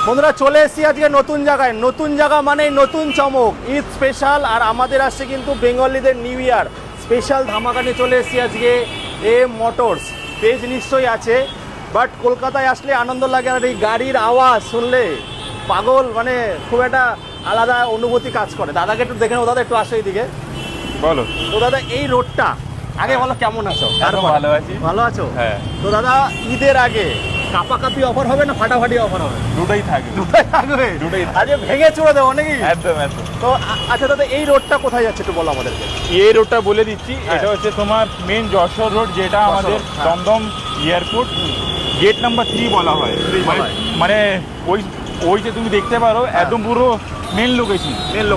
বন্ধুরা চলে এসেছি আজকে নতুন জায়গায়। নতুন জায়গা মানে নতুন চমক, ঈদ স্পেশাল। আর আমাদের আসছে কিন্তু বেঙ্গলিদের নিউ ইয়ার স্পেশাল ধামাকা নিয়ে চলে এসেছি আজকে এ মোটরস। পেজ নিশ্চয়ই আছে, বাট কলকাতায় আসলে আনন্দ লাগে। আর এই গাড়ির আওয়াজ শুনলে পাগল, মানে খুব একটা আলাদা অনুভূতি কাজ করে। দাদাকে একটু দেখে নেবো। দাদা একটু আসো এইদিকে। বলো তো দাদা এই রোডটা আগে বলো কেমন আছো? ভালো আছি। ভালো আছো? হ্যাঁ। তো দাদা ঈদের আগে কাপাকাপি অফার হবে না ফাটাফাটি অফার হবে? দুটোই থাকবে। দুটোই আজকে ভেঙে চুড়ে দেবো নাকি? একদম একদম। তো আচ্ছা দাদা এই রোডটা কোথায় যাচ্ছে একটু বলো আমাদেরকে। এই রোডটা বলে দিচ্ছি, হ্যাঁ। এটা হচ্ছে তোমার মেন যশোর রোড, যেটা আমাদের হ্যাঁ। দমদম এয়ারপোর্ট গেট নাম্বার 3 বলা হয়। মানে ওই ওই যে তুমি দেখতে পারো একদম পুরো মেন লোকেশন,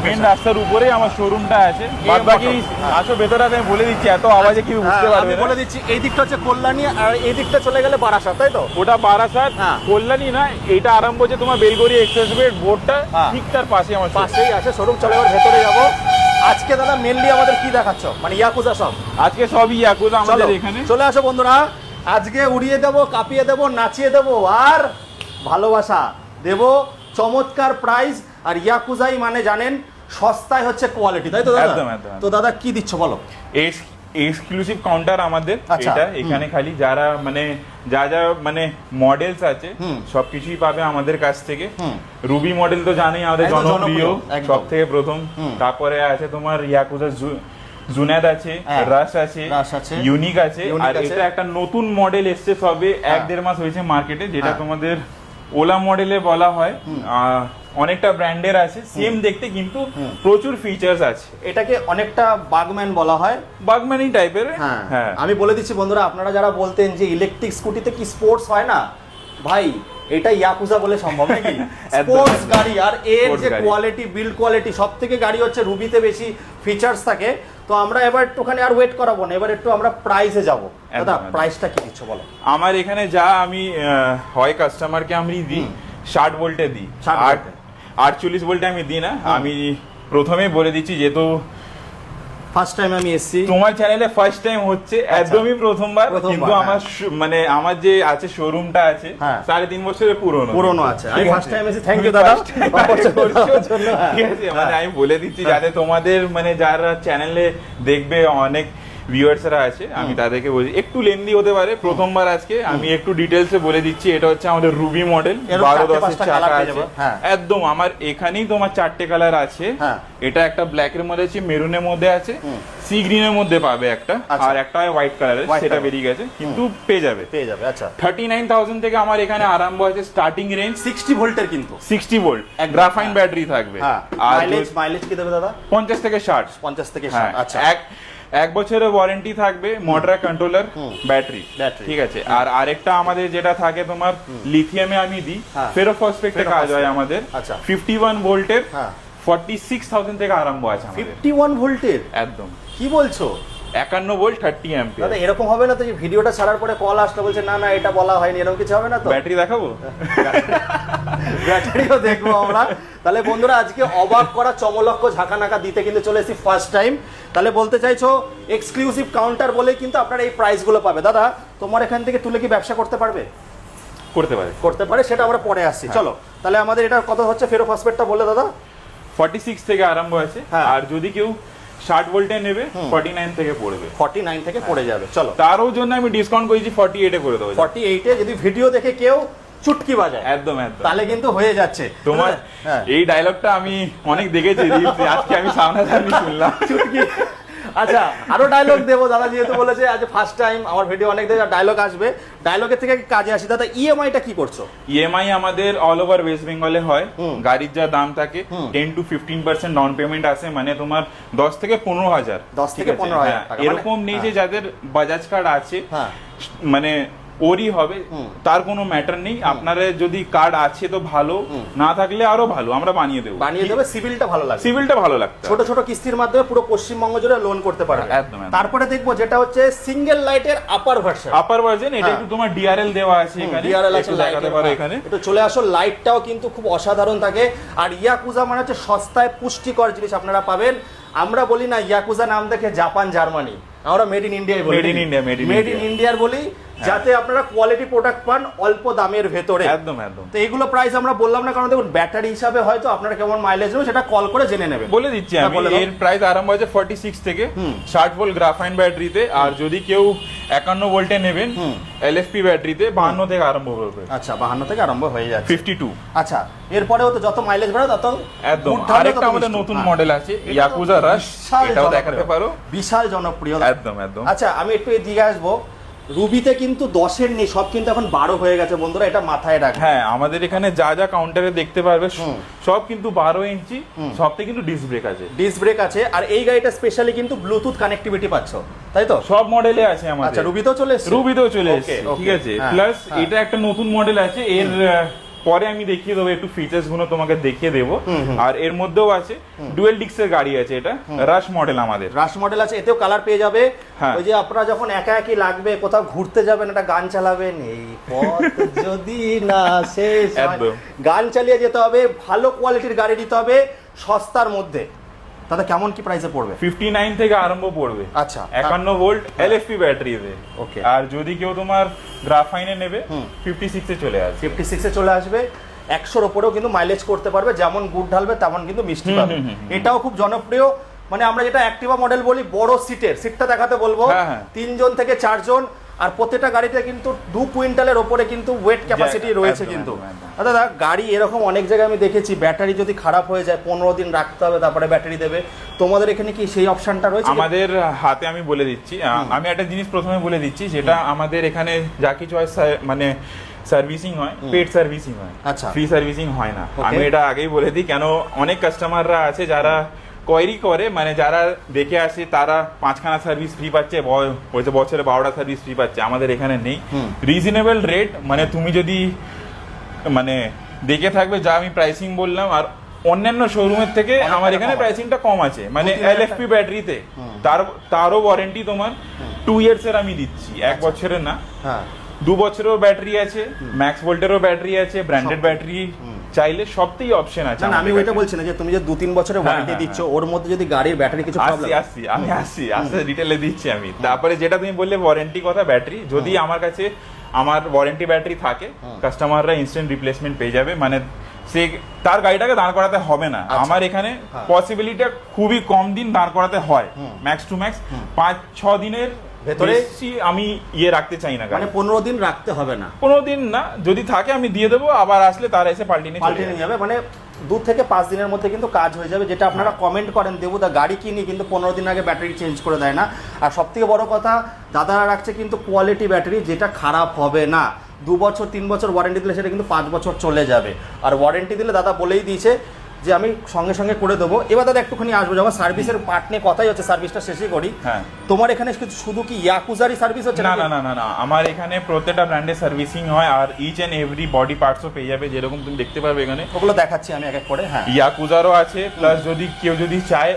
মেন রাস্তার উপরেই আমার শোরুমটা আছে। বাদ বাকি আসো ভেতরে, আমি বলে দিচ্ছি, এত আওয়াজে কি বুঝতে পারবে না। বলে দিচ্ছি এই দিকটা হচ্ছে কল্যাণী, আর এই দিকটা চলে গেলে বারাসাত, তাই তো? ওটা বারাসাত, হ্যাঁ। কল্যাণী না, এটা আরম্ভ হচ্ছে তোমার বেলগড়ি এক্সপ্রেসওয়ে বোর্ডটা ঠিক তার পাশে আমার পাশেই আছে শোরুম। চলে এবার ভেতরে যাবো। আজকে দাদা মেনলি আমাদের কি দেখাচ্ছ? মানে ইয়াকুজা সব? আজকে সবই ইয়াকুজা আমাদের এখানে। চলে আসো বন্ধুরা, আজকে উড়িয়ে দেবো, কাঁপিয়ে দেবো, নাচিয়ে দেবো, আর ভালোবাসা দেবো। চমৎকার প্রাইস। আর ইয়াকুজাই মানে জানেন সস্তায় হচ্ছে কোয়ালিটি, তাই তো দাদা? একদম একদম। তো দাদা কি দিচ্ছ বলো? এক্সক্লুসিভ কাউন্টার আমাদের আচ্ছা। এটা। এখানে খালি যারা মানে যা যা মানে মডেলস আছে সবকিছুই পাবে আমাদের কাছ থেকে। রুবি মডেল তো জানেই আমাদের একদম জনপ্রিয়, একদম। সব থেকে প্রথম। তারপরে আছে তোমার ইয়াকুজা জুনাদ আছে, হ্যাঁ। রাশ আছে, ইউনিক আছে। আর আছে। এটা একটা নতুন মডেল এসছে সবে 1-1.5 মাস হয়েছে মার্কেটে, যেটা তোমাদের ওলা মডেলে বলা হয়। অনেকটা ব্র্যান্ডের আছে, সেম দেখতে কিন্তু প্রচুর ফিচার্স আছে। এটাকে অনেকটা বাগম্যান বলা হয়, বাগম্যানি টাইপের। হ্যাঁ। আমি বলে দিচ্ছি বন্ধুরা, আপনারা যারা বলতেন যে ইলেকট্রিক স্কুটিতে কি স্পোর্টস হয় না, ভাই এটা ইয়াকুজা বলে সম্ভব নাকি? স্পোর্টস গাড়ি। আর এর যে কোয়ালিটি, বিল্ড কোয়ালিটি, সব থেকে গাড়ি হচ্ছে রুবিতে বেশি ফিচার্স থাকে। তো আমরা এবার একটুখানি আর ওয়েট করাবো না, এবার একটু আমরা প্রাইসে যাবো। দাদা প্রাইসটা কি দিচ্ছ বলো? আমার এখানে যা আমি হয় কাস্টমারকে আমি দিই 60 ভোল্টে দিই, 48 ভোল্টে আমি দিই না। আমি প্রথমেই বলে দিচ্ছি, যেহেতু ফার্স্ট টাইম আমি এসেছি তোমার চ্যানেলে, ফার্স্ট টাইম হচ্ছে, একদমই প্রথমবার। কিন্তু আমার মানে আমার যে আছে শোরুমটা আছে 3.5 বছরের পুরনো আছে। আমি ফার্স্ট টাইম এসেছি। থ্যাংক ইউ দাদা। ঠিক আছে, মানে আমি বলে দিচ্ছি যাতে তোমাদের মানে যারা চ্যানেলে দেখবে অনেক ভিউয়ার্সরা আছে, আমি তাদেরকে বলছি একটু লেন্দি হতে পারে প্রথমবার। আজকে আমি একটু ডিটেলসে বলে দিচ্ছি। এটা হচ্ছে আমাদের রুবি মডেল, 12-10 চাকা আছে একদম। আমার এখানেই তোমার 4টে কালার আছে। এটা একটা ব্ল্যাক এর মধ্যে আছে, মেরুনের মধ্যে আছে, সি গ্রিনের মধ্যে পাবে একটা, আর একটা হোয়াইট কালারের, সেটা বেরিয়ে গেছে কিন্তু পেয়ে যাবে। আচ্ছা। 39,000 থেকে আমার এখানে আরম্ভ আছে স্টার্টিং রেঞ্জ। 60 ভোল্টের, কিন্তু 60 ভোল্ট গ্রাফাইন ব্যাটারি থাকবে। আর মাইলেজ কি দেবে দাদা? 50 থেকে 60। 50 থেকে 60। আচ্ছা। এক বছরের ওয়ারেন্টি থাকবে, মোটর কন্ট্রোলার, ব্যাটারি। ঠিক আছে। আর আরেকটা আমাদের যেটা থাকে তোমার লিথিয়ামে আমি দিই, ফেরোফসফেটে কাজ হয় আমাদের। 51 ভোল্টের 46,000 থেকে আরম্ভ আছে আমাদের। 51 ভোল্টের? একদম। কি বলছো? 51 ভোল্ট 30 অ্যাম্পিয়ার। দাদা এরকম হবে না তো যে ভিডিওটা ছাড়ার পরে কল আসলো বলছে না না এটা বলা হয়নি, এরকম কিছু হবে না তো? ব্যাটারি দেখাবো? ব্যাটারিও দেখবো আমরা। তাহলে বন্ধুরা আজকে অবাক করা চমলক্ষ ঝাঁকানাকা দিতে কিন্তু চলে এসেছি ফার্স্ট টাইম। তাহলে বলতে চাইছো এক্সক্লুসিভ কাউন্টার বলেই কিন্তু আপনারা এই প্রাইসগুলো পাবে। দাদা তোমার এখান থেকে তুলে কি ব্যবসা করতে পারবে? করতে পারে, সেটা আমরা পরে আসছি। চলো তাহলে আমাদের এটা কত হচ্ছে ফেরোফসফেটটা বলে দাদা? 46 থেকে আরম্ভ আছে। আর যদি কেউ 60 ভোল্টে নেবে 49 থেকে পড়বে। 49 থেকে পড়ে যাবে। চলো তারও জন্য আমি ডিসকাউন্ট করেছি 48 এ করে দেবো। 48 এ যদি ভিডিও দেখে কেউ চুটকি বাজায় একদম একদম, তাহলে কিন্তু হয়ে যাচ্ছে। তোমার এই ডায়লগটা আমি অনেক দেখেছি, আজকে আমি সামনাসামনি শুনলাম। চুটকি। আচ্ছা আরো ডায়লগ দেবো দাদা, যেহেতু বলেছে আজ ফার্স্ট টাইম আমার ভিডিও, অনেক দেখে ডায়লগ আসবে। ডায়লগের থেকে কাজে আসি। দাদা ইএমআইটা কি করছো? ইএমআই আমাদের অল ওভার ওয়েস্ট বেঙ্গলে হয়। গাড়ির যা দাম থাকে 10 to 15% ডাউন পেমেন্ট আছে, মানে তোমার 10 থেকে 15,000। 10 থেকে 15,000। এরকম নেই যে যাদের বাজাজ কার্ড আছে মানে ওরই হবে, তার কোনো ম্যাটার নেই। আপনারা যদি কার্ড আছে তো ভালো, না থাকলে আরো ভালো, আমরা বানিয়ে দেবো। সিভিলটা ভালো লাগবে, সিভিলটা ভালো লাগবে। ছোট ছোট কিস্তির মাধ্যমে পুরো পশ্চিমবঙ্গ জুড়ে লোন করতে পারবে। একদম। তারপরে দেখবো যেটা হচ্ছে সিঙ্গেল লাইটের আপার ভার্সন। এটা একটু তোমার ডিআরএল দেওয়া আছে এখানে, ডিআরএল আছে, দেখাতে পারো এখানে। একটু চলে আসো। লাইটটাও কিন্তু খুব অসাধারণ থাকে। আর ইয়াকুজা মানে হচ্ছে সস্তায় পুষ্টিকর জিনিস আপনারা পাবেন। আমরা বলি না ইয়াকুজা নাম দেখে জাপান জার্মানি, আমরা মেড ইন ইন্ডিয়া বলি, মেড ইন ইন্ডিয়ার বলি। যাতে আপনারা কোয়ালিটি প্রোডাক্ট পান অল্প দামের ভেতরে। একদম একদম। তো এইগুলো প্রাইস আমরা বললাম না, কারণ দেখুন ব্যাটারি হিসাবে হয়তো আপনারা কেমন মাইলেজ নেবেন সেটা কল করে জেনে নেবেন। বলে দিচ্ছি আমি, এর প্রাইস আরম্ভ হয়েছে 46 থেকে 60 ভোল্ট গ্রাফাইন ব্যাটারিতে, আর যদি কেউ 51 ভোল্টে নেবেন এলএফপি ব্যাটারিতে 52 থেকে আরম্ভ হবে। আচ্ছা 52 থেকে আরম্ভ হয়ে যাচ্ছে 52। আচ্ছা এরপরেও তো যত মাইলেজ বাড়ে তত একদম। আরেকটা আমাদের নতুন মডেল আছে ইয়াকুজা রাশ, এটাও দেখাতে পারো, বিশাল জনপ্রিয়। একদম একদম। আচ্ছা আমি একটু এদিকে আসবো, রুবিতে কিন্তু 10-এর নেই, সব কিন্তু এখন 12 হয়ে গেছে বন্ধুরা, এটা মাথায় রাখবেন। হ্যাঁ আমাদের এখানে যা যা কাউন্টারে দেখতে পারবে সব কিন্তু 12 ইঞ্চি, সবতে কিন্তু ডিস্ক ব্রেক আছে। ডিস্ক ব্রেক আছে, আর এই গাড়িটা স্পেশালি কিন্তু ব্লুটুথ কানেক্টিভিটি পাচ্ছ, তাই তো? সব মডেলে আছে আমাদের। আচ্ছা রুবিতেও চলে এসেছে? রুবিতেও চলে এসেছে, ঠিক আছে। প্লাস এটা একটা নতুন মডেল আছে, এর পরে আমি দেখিয়ে দেবো, একটু ফিচার্স গুলো তোমাকে দেখিয়ে দেবো। আর এর মধ্যেও আছে ডুয়েল ডিস্কের গাড়ি আছে, এটা রাশ মডেল আমাদের। রাশ মডেল আছে, এতেও কালার পেয়ে যাবে। ওই যে আপনারা যখন একা একই লাগবে, কোথাও ঘুরতে যাবেন, একটা গান চালাবেন, এই পথ যদি না শেষ হয়, গান চালিয়ে যেতে হবে। ভালো কোয়ালিটির গাড়ি নিতে হবে সস্তার মধ্যে। তাহলে কেমন কি প্রাইসে পড়বে? 59 থেকে আরম্ভ পড়বে। আচ্ছা 51 ভোল্ট এলএফপি ব্যাটারিতে। ওকে। আর যদি কেউ তোমার গ্রাফাইনে নেবে 56 এ চলে আসবে। 56 এ চলে আসবে। 100-র উপরেও কিন্তু মাইলেজ করতে পারবে, যেমন গুড় ঢালবে তেমন কিন্তু মিষ্টি পাবে। এটাও খুব জনপ্রিয়, মানে আমরা যেটা অ্যাক্টিভা মডেল বলি, বড় সিটটা দেখাতে বলবো, 3 জন থেকে 4 জন। আর প্রত্যেকটা গাড়িতে কিন্তু 2 কুইন্টালের ওপরে কিন্তু ওয়েট ক্যাপাসিটি রয়েছে কিন্তু। দাদা গাড়ি এরকম অনেক জায়গায় আমি দেখেছি, ব্যাটারি যদি খারাপ হয়ে যায় 15 দিন রাখতে হবে, তারপরে ব্যাটারি দেবে। তোমাদের এখানে কি সেই অপশনটা রয়েছে? আমাদের হাতে আমি বলে দিচ্ছি, আমি একটা জিনিস প্রথমে বলে দিচ্ছি, যেটা আমাদের এখানে যা কিছু হয় মানে সার্ভিসিং হয়, পেড সার্ভিসিং হয়, আচ্ছা ফ্রি সার্ভিসিং হয় না। আমি এটা আগেই বলে দিই, কেন অনেক কাস্টমাররা আছে যারা কোয়ারি করে, মানে যারা দেখে আসে তারা 5খানা সার্ভিস ফ্রি পাচ্ছে, বছরে 12টা সার্ভিস ফ্রি পাচ্ছে। আমাদের এখানে নেই। রিজনেবল রেট, মানে তুমি যদি মানে দেখে থাকবে যা আমি প্রাইসিং বললাম, আর অন্যান্য শোরুমের থেকে আমার এখানে প্রাইসিংটা কম আছে। মানে এলএফপি ব্যাটারিতে তারও ওয়ারেন্টি তোমার 2 ইয়ার্সের আমি দিচ্ছি, 1 বছরের না। 2 বছরেরও ব্যাটারি আছে, ম্যাক্স ভোল্টেরও ব্যাটারি আছে, ব্র্যান্ডেড ব্যাটারি চাইলে সবতেই অপশন আছে। না আমি ওইটা বলছি না যে তুমি যে 2-3 বছরের ওয়ারেন্টি দিচ্ছ, ওর মধ্যে যদি গাড়ির ব্যাটারি কিছু প্রবলেম আমি আসছি ডিটেইলে দিচ্ছি আমি। তারপরে যেটা তুমি বললে ওয়ারেন্টি কথা, ব্যাটারি যদি আমার কাছে আমার ওয়ারেন্টি ব্যাটারি থাকে, কাস্টমাররা ইনস্ট্যান্ট রিপ্লেসমেন্ট পেয়ে যাবে, মানে সে তার গাড়িটাকে দাঁড় করাতে হবে না। আমার এখানে পসিবিলিটি খুবই কম দিন দাঁড় করাতে হয়, ম্যাক্স টু ম্যাক্স 5-6 দিনের ভেতরে আমি রাখতে চাই না, মানে 15 দিন রাখতে হবে না। 15 দিন না, যদি থাকে আমি দিয়ে দেবো, আবার আসলে তারা এসে পাল্টে নিয়ে যাবে। মানে 2 থেকে 5 দিনের মধ্যে কিন্তু কাজ হয়ে যাবে। যেটা আপনারা কমেন্ট করেন, দেবুদা গাড়ি কিনি কিন্তু 15 দিন আগে ব্যাটারি চেঞ্জ করে দেয় না। আর সব থেকে বড় কথা, দাদারা রাখছে কিন্তু কোয়ালিটি ব্যাটারি, যেটা খারাপ হবে না। 2 বছর 3 বছর ওয়ারেন্টি দিলে সেটা কিন্তু 5 বছর চলে যাবে। আর ওয়ারেন্টি দিলে দাদা বলেই দিয়েছে যে আমি সঙ্গে সঙ্গে করে দেবো। এবার দাদা একটুখানি আসবো, যখন সার্ভিসের পার্ট নিয়ে কথাই হচ্ছে, সার্ভিসটা শেষই করি। তোমার এখানে শুধু কি ইয়াকুজারই সার্ভিস হচ্ছে? না না না না, আমার এখানে প্রত্যেকটা ব্র্যান্ডের সার্ভিসিং হয়, আর ইচ এন্ড এভরি বডি পার্টসও পেয়ে যাবে, যেরকম তুমি দেখতে পারবে এখানে। ওগুলো দেখাচ্ছি আমি এক এক করে। হ্যাঁ ইয়াকুজারও আছে, প্লাস যদি কেউ চায়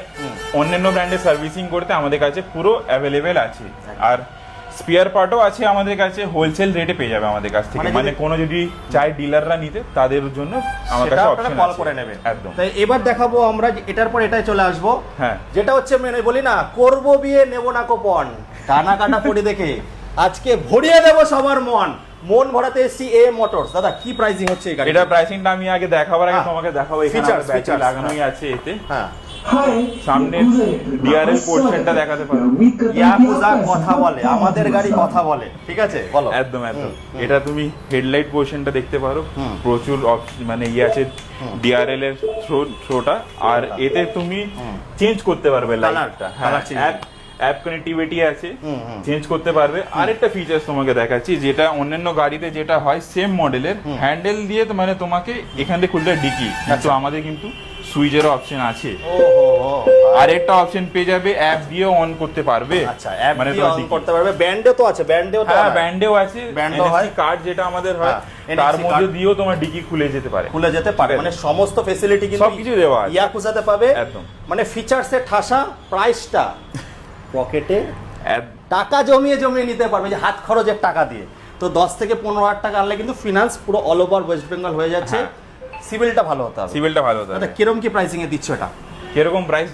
অন্যান্য ব্র্যান্ডের সার্ভিসিং করতে, আমাদের কাছে পুরো অ্যাভেলেবেল আছে। আর স্পেয়ার পার্টও আছে আমাদের কাছে, হোলসেল রেটে পেয়ে যাবে আমাদের কাছ থেকে। মানে কোনো যদি চাই ডিলাররা নিতে, তাদের জন্য আমার কাছে অপশন কল করে নেবে একদম। তাই এবার দেখাবো আমরা, এটার পর এটাই চলে আসবো। হ্যাঁ যেটা হচ্ছে মেনে বলি না, করবো বিয়ে নেবো না কোপন, টানা কাটা পড়ে দেখে আজকে ভরিয়ে দেবো সবার মন ভরাতে এসছি এ মোটরস। দাদা কি প্রাইসিং হচ্ছে এই গাড়ি? এটা প্রাইসিংটা আমি আগে দেখাবার আগে তোমাকে দেখাবো, এখানে ব্যাটারি লাগানোই আছে এতে। হ্যাঁ সামনে ডিআরএল পোর্শনটা দেখাতে পারো। ইয়াকুজা কথা বলে, আমাদের গাড়ি কথা বলে, ঠিক আছে বলো। একদম একদম। এটা তুমি হেডলাইট পোর্শনটা দেখতে পারো, প্রচুর মানে আছে ডিআরএল এর থ্রোটা, আর এতে তুমি চেঞ্জ করতে পারবে লাইটটা। অ্যাপ কানেক্টিভিটি আছে, চেঞ্জ করতে পারবে। আরেকটা ফিচার্স তোমাকে দেখাচ্ছি, যেটা অন্যান্য গাড়িতে যেটা হয় সেম মডেলের, হ্যান্ডেল দিয়ে মানে তোমাকে এখান থেকে খুলতে ডিকি, কিন্তু আমাদের কিন্তু সুইচের অপশন আছে। আরেকটা অপশন পেয়ে যাবে, অ্যাপ দিয়ে অন করতে পারবে। আচ্ছা অ্যাপ দিয়ে অন করতে পারবে। ব্যান্ডেও তো আছে, ব্যান্ডেও আছে, ব্যান্ডও হয়, কার্ড যেটা আমাদের হয় তার মধ্যে দিয়েও তোমার ডিকি খুলে যেতে পারে, মানে সমস্ত ফ্যাসিলিটি কিন্তু সবকিছু দেওয়া আছে, ইয়াকুজাতে পাবে একদম। মানে ফিচারসে ঠাসা, প্রাইসটা পকেটে টাকা জমিয়ে নিতে পারবে, যে হাত খরচের টাকা দিয়ে। তো 10 থেকে 15,000 টাকা আনলে কিন্তু ফিনান্স পুরো অল ওভার ওয়েস্ট বেঙ্গল হয়ে যাচ্ছে। সিভিলটা ভালো হতে হবে। সিভিলটা ভালো হতে হবে। কিরকম কি প্রাইসিং এ দিচ্ছ এটা? কিরকম প্রাইস?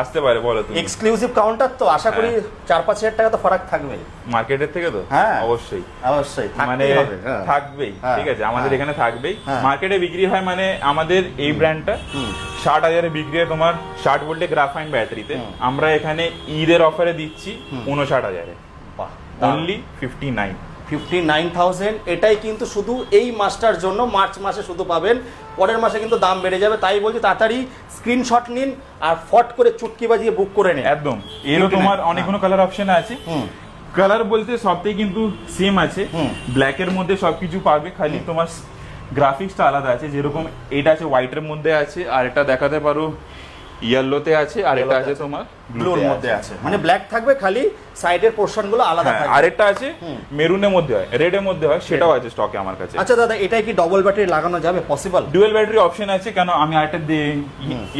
আসতে পারে, বলো তুমি। এক্সক্লুসিভ কাউন্টার তো আশা করি 4-5 হাজার টাকা তো ফারাক থাকবে মার্কেটের থেকে তো হ্যাঁ অবশ্যই অবশ্যই মানে থাকতেই হবে, হ্যাঁ। থাকবেই, হ্যাঁ, ঠিক আছে, আমাদের হ্যাঁ। এখানে থাকবেই। হ্যাঁ। মার্কেটে বিক্রি হয় মানে আমাদের এই ব্র্যান্ডটা 60,000-এ বিক্রি হয় তোমার 60 ভোল্টের গ্রাফাইন ব্যাটারিতে। আমরা এখানে ঈদের অফারে দিচ্ছি 59,000-এ, বাহ, অনলি 59,000। এটাই কিন্তু শুধু এই মাসটার জন্য, মার্চ মাসে শুধু পাবেন, পরের মাসে কিন্তু দাম বেড়ে যাবে। তাই বলছি তাড়াতাড়ি স্ক্রিনশট নিন আর ফট করে চুটকি বাজিয়ে বুক করে নিন। একদম। এরও তোমার অনেকগুলো কালার অপশন আছে। কালার বলতে সবটাই কিন্তু সেম আছে, ব্ল্যাকের মধ্যে সবকিছু পাবে, খালি তোমার গ্রাফিক্সটা আলাদা আছে। যেরকম এটা আছে হোয়াইটের মধ্যে আছে, আর এটা দেখাতে পারো ইয়েলোতে আছে, আর এটা আছে তোমার ব্লুর মধ্যে আছে, মানে ব্ল্যাক থাকবে, খালি সাইডের পোরশনগুলো আলাদা থাকবে। আরেকটা আছে মেরুনের মধ্যে হয়, রেডের মধ্যে হয়, সেটাও আছে স্টকে আমার কাছে। আচ্ছা দাদা, এটাই কি ডবল ব্যাটারি লাগানো যাবে, পসিবল? ডুয়েল ব্যাটারি অপশন আছে। কেন, আমি আরেকটা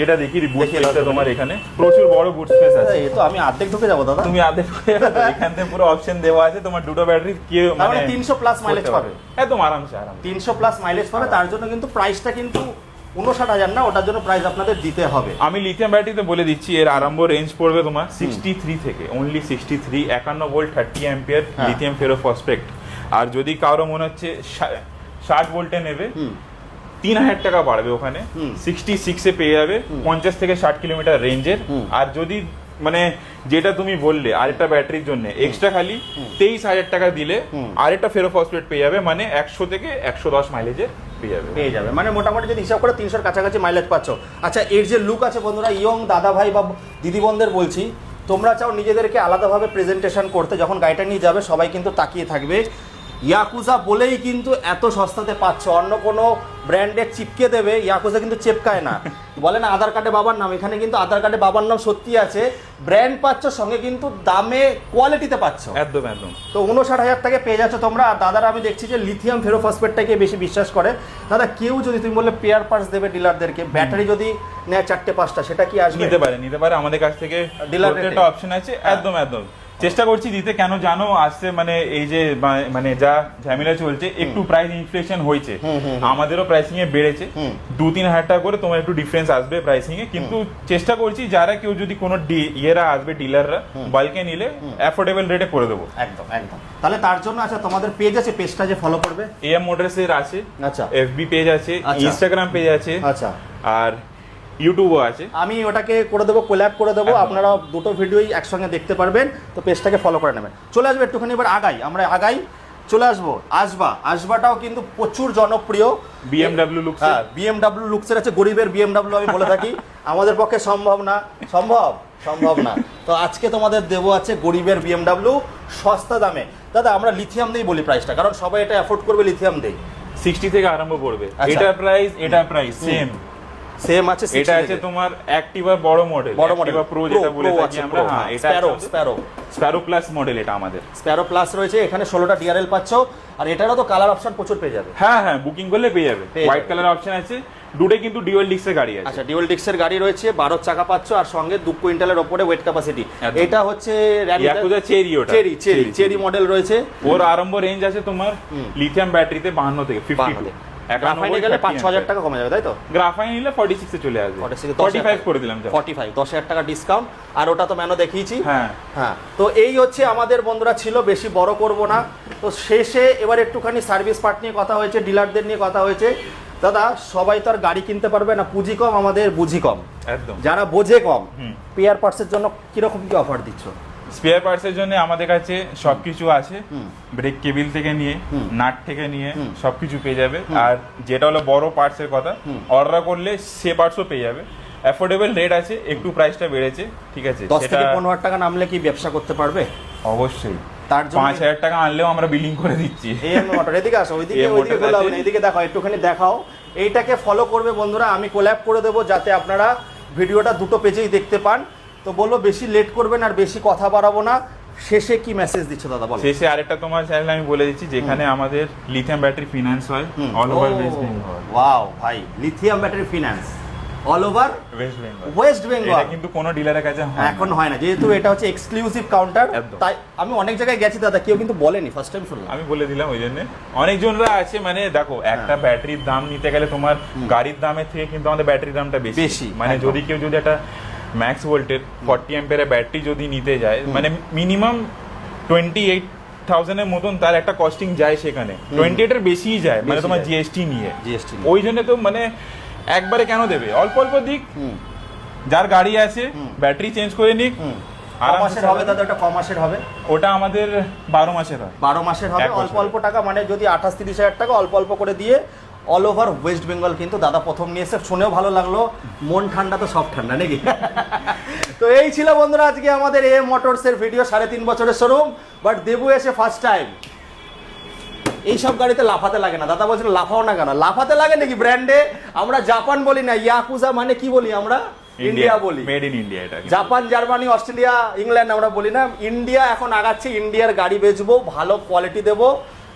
এটা দেখি বুট স্পেসটা তোমার এখানে প্রচুর বড় বুট স্পেস আছে। এই তো আমি অর্ধেক ঢুকে যাবো দাদা। তুমি আদে এখান থেকে পুরো অপশন দেওয়া আছে, তোমার দুটো ব্যাটারি কি মানে 300 প্লাস মাইলেজ পাবে একদম আরামসে। 300 প্লাস মাইলেজ পাবে, তার জন্য কিন্তু প্রাইসটা কিন্তু 59,000 না, ওটার জন্য প্রাইস আপনাদের দিতে হবে। আমি লিথিয়াম ব্যাটারিতে বলে দিচ্ছি, এর আরম্ভ রেঞ্জ পড়বে তোমার 63 থেকে, only 63, 51 volt 30 ampere lithium ferrophosphate. আর যদি কারো মনে হচ্ছে 60 ভোল্টে নেবে, 3,000 টাকা বাড়বে, ওখানে 66-এ পেয়ে যাবে 50 থেকে 60 কিলোমিটার রেঞ্জের। আর যদি মানে যেটা তুমি বললে আরেকটা ব্যাটারির জন্য এক্সট্রা খালি 23,000 টাকা দিলে আরেকটা ফেরোফসফেট পেয়ে যাবে, মানে 100 থেকে 110 মাইলেজের পেয়ে যাবে। মানে মোটামুটি যদি হিসাব করে 300-র কাছাকাছি মাইলেজ পাচ্ছ। আচ্ছা, এর যে লুক আছে বন্ধুরা, ইয়ং দাদা ভাই বা দিদি বোনদের বলছি, তোমরা চাও নিজেদেরকে আলাদাভাবে প্রেজেন্টেশন করতে, যখন গাড়িটা নিয়ে যাবে সবাই কিন্তু তাকিয়ে থাকবে। ইয়াকুজা বলেই কিন্তু এত সস্তাতে পাচ্ছ, অন্য কোনো ব্র্যান্ডে চিপকে দেবে, ইয়াকুজা কিন্তু চেপকায় না। বলে না আধার কার্ডে বাবার নাম, এখানে কিন্তু আধার কার্ডে বাবার নাম সত্যি আছে, ব্র্যান্ড পাচ্ছ, সঙ্গে কিন্তু দামে কোয়ালিটিতে পাচ্ছ। একদম একদম। তো 59,000 টাকা পেয়ে যাচ্ছ তোমরা। আর দাদারা আমি দেখছি যে লিথিয়াম ফেরোফসফেটটাকে বেশি বিশ্বাস করে। দাদা, কেউ যদি তুমি বললে পেয়ার পার্টস দেবে ডিলারদেরকে, ব্যাটারি যদি নেয় 4-5টা, সেটা কি আসবে? নিতে পারে আমাদের কাছ থেকে, ডিলারের অপশন আছে। একদম একদম চেষ্টা করছি দিতে। কেন জানো, আসছে মানে এই যে মানে যা ঝামেলা চলছে, একটু প্রাইস ইনফ্লেশন হয়েছে, আমাদেরও প্রাইসিং এ বেড়েছে, 2-3 হাজার টাকা করে তোমার একটু ডিফারেন্স আসবে প্রাইসিং এ। কিন্তু চেষ্টা করছি যারা কেউ যদি কোনো ইয়েরা আসবে ডিলাররা বাল্কে নিলে অ্যাফোর্ডেবল রেটে করে দেবো। একদম একদম। তাহলে তার জন্য আচ্ছা তোমাদের পেজ আছে, পেজটা যে ফলো করবে, এএম মোটরস এর আছে, আচ্ছা, এফবি পেজ আছে, আচ্ছা, ইনস্টাগ্রাম পেজ আছে, আচ্ছা, আর ইউটিউবও আছে। আমি ওটাকে করে দেবো, কোল্যাব করে দেবো, আপনারা দুটো ভিডিওই একসঙ্গে দেখতে পারবেন। তো পেজটাকে ফলো করে নেবেন। চলে আসবে একটুখানি এবার আমরা আগাই চলে আসবো। আসবাটাও কিন্তু প্রচুর জনপ্রিয়। বিএমডব্লিউ লুকস, হ্যাঁ, বিএমডব্লিউ লুকসের আছে, গরিবের বিএমডব্লিউ আমি বলে থাকি। আমাদের পক্ষে সম্ভব না। তো আজকে তোমাদের দেবো আছে গরিবের বিএমডব্লিউ সস্তা দামে। দাদা, আমরা লিথিয়াম দিয়েই বলি প্রাইসটা, কারণ সবাই এটা অ্যাফোর্ড করবে, লিথিয়াম দেই। 60 থেকে আরম্ভ পড়বে। এটা প্রাইস সেম আছে। এটা আছে তোমার অ্যাক্টিভা বড় মডেল প্রো, যেটা বলে থাকি আমরা। হ্যাঁ, এটা স্প্যারো প্লাস মডেল, এটা আমাদের স্প্যারো প্লাস রয়েছে। এখানে 16টা ডিআরএল পাচ্ছ, আর এটারও তো কালার অপশন প্রচুর পেয়ে যাবে। হ্যাঁ, বুকিং করলে পেয়ে যাবে। হোয়াইট কালার অপশন আছে, দুটোই কিন্তু ডুয়াল ডিস্কের গাড়ি আছে। আচ্ছা, ডুয়াল ডিস্কের গাড়ি রয়েছে, 12 চাকা পাচ্ছ, আর সঙ্গে 2 কুইন্টালের উপরে ওয়েট ক্যাপাসিটি। এটা হচ্ছে ইয়াকুজা চেরি মডেল রয়েছে। ওর আরম্ভ রেঞ্জ আছে তোমার লিথিয়াম ব্যাটারিতে 52 থেকে 52। গ্রাফাইনে গেলে 5-6 টাকা কমে যাবে, তাই তো? গ্রাফাইন নিলে 46 এ চলে আসবে, 45 করে দিলাম। 45, 10,000 টাকা ডিসকাউন্ট। আর ওটা তো ম্যানো দেখিয়েছি। হ্যাঁ। তো এই হচ্ছে আমাদের বন্ধুরা ছিল, বেশি বড় করব না। তো শেষে এবার একটুখানি সার্ভিস পার্ট নিয়ে কথা হয়েছে, ডিলারদের নিয়ে কথা হয়েছে। দাদা, সবাই তো আর গাড়ি কিনতে পারবে না, পুঁজি কম, আমাদের বুঝি কম। একদম। যারা বোঝে কম, পেয়ার পার্টসের জন্য কিরকম কি অফার দিচ্ছ? স্পেয়ার পার্টসের জন্য আমাদের কাছে সবকিছু আছে, ব্রেক কেবিল থেকে নিয়ে নাট থেকে নিয়ে সবকিছু পেয়ে যাবে। আর যেটা হলো বড় পার্টসের কথা, অর্ডার করলে সে পার্টসও পেয়ে যাবে। অ্যাফোর্ডেবল রেট আছে, একটু প্রাইসটা বেড়েছে, ঠিক আছে। 10 থেকে 15,000 টাকা নামলে কি ব্যবসা করতে পারবে? অবশ্যই। তার জন্য 5,000 টাকা আনলেও আমরা বিলিং করে দিচ্ছি। এদিকে আসো, এদিকে দেখাও, একটুখানি দেখাও। এইটাকে ফলো করবে বন্ধুরা, আমি কোল্যাব করে দেবো যাতে আপনারা ভিডিওটা দুটো পেজেই দেখতে পান। তো বলবো বেশি লেট করবেন আর বেশি কথা বাড়াবো না। শেষে কি মেসেজ দিচ্ছ দাদা, বলো? শেষে আরেকটা তোমার চ্যানেল আমি বলে দিচ্ছি, যেখানে আমাদের লিথিয়াম ব্যাটারি ফিনান্স হয় all over West Bengal. Wow ভাই, lithium battery finance all over West Bengal. এটা কিন্তু কোনো ডিলারের কাছে এখন হয় না, যেহেতু এটা হচ্ছে এক্সক্লুসিভ কাউন্টার। তাই আমি অনেক জায়গায় গেছি দাদা, কেউ কিন্তু বলেনি, ফার্স্ট টাইম শুনলাম। আমি বলে দিলাম ওই জন্য। অনেকজনরা আছে, মানে দেখো একটা ব্যাটারির দাম নিতে গেলে তোমার গাড়ির দামের থেকে কিন্তু আমাদের ব্যাটারির দামটা বেশি। মানে যদি কেউ একটা ম্যাক্স ভোল্টের 40 অ্যাম্পিয়ারের ব্যাটারি যদি নিতে যায় মানে মিনিমাম 28,000 এর মতন তার একটা কস্টিং যায় সেখানে, 28 এর বেশিই যায় মানে তোমার জিএসটি নিয়ে। ওই জন্য তো মানে একবারে কেন দেবে, অল্প অল্প দিক, যার গাড়ি আছে ব্যাটারি চেঞ্জ করে নিক। মাসের হবে দাদা, ওটা মাসের হবে? ওটা আমাদের 12 মাসের হয়। 12 মাসের হবে, অল্প অল্প টাকা, মানে যদি 28-30 হাজার টাকা অল্প অল্প করে দিয়ে অল ওভার ওয়েস্ট বেঙ্গল কিন্তু দাদা প্রথম নিয়ে এসে, শুনেও ভালো লাগলো, মন ঠান্ডা তো সব ঠান্ডা নাকি? তো এই ছিল বন্ধুরা আজকে আমাদের এ মোটরসের ভিডিও, 3.5 বছরের শোরুম, বাট দেবু এসে ফার্স্ট টাইম। এইসব গাড়িতে লাফাতে লাগে না, দাদা বলছিল লাফাও না কেন? লাফাতে লাগে নাকি? ব্র্যান্ডে আমরা জাপান বলি না, ইয়াকুজা মানে কি বলি আমরা? ইন্ডিয়া বলি, মেড ইন ইন্ডিয়া। এটা জাপান, জার্মানি, অস্ট্রেলিয়া, ইংল্যান্ড আমরা বলি না। ইন্ডিয়া এখন আগাচ্ছে, ইন্ডিয়ার গাড়ি বেচবো, ভালো কোয়ালিটি দেবো।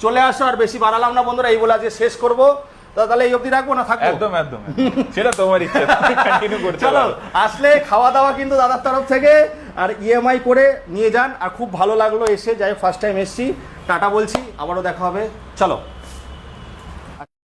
চলে আসো, আর বেশি বাড়ালাম না বন্ধুরা, এই বলে আজকে শেষ করবো। তাহলে এই অবধি রাখবো না থাকবো? একদম একদম, সেটা তোমার ইচ্ছা, কন্টিনিউ করতে চলো, আসলে খাওয়া দাওয়া কিন্তু দাদার তরফ থেকে, আর ইএমআই করে নিয়ে যান। আর খুব ভালো লাগলো এসে, যাই ফার্স্ট টাইম এসছি। টাটা বলছি, আবারও দেখা হবে, চলো।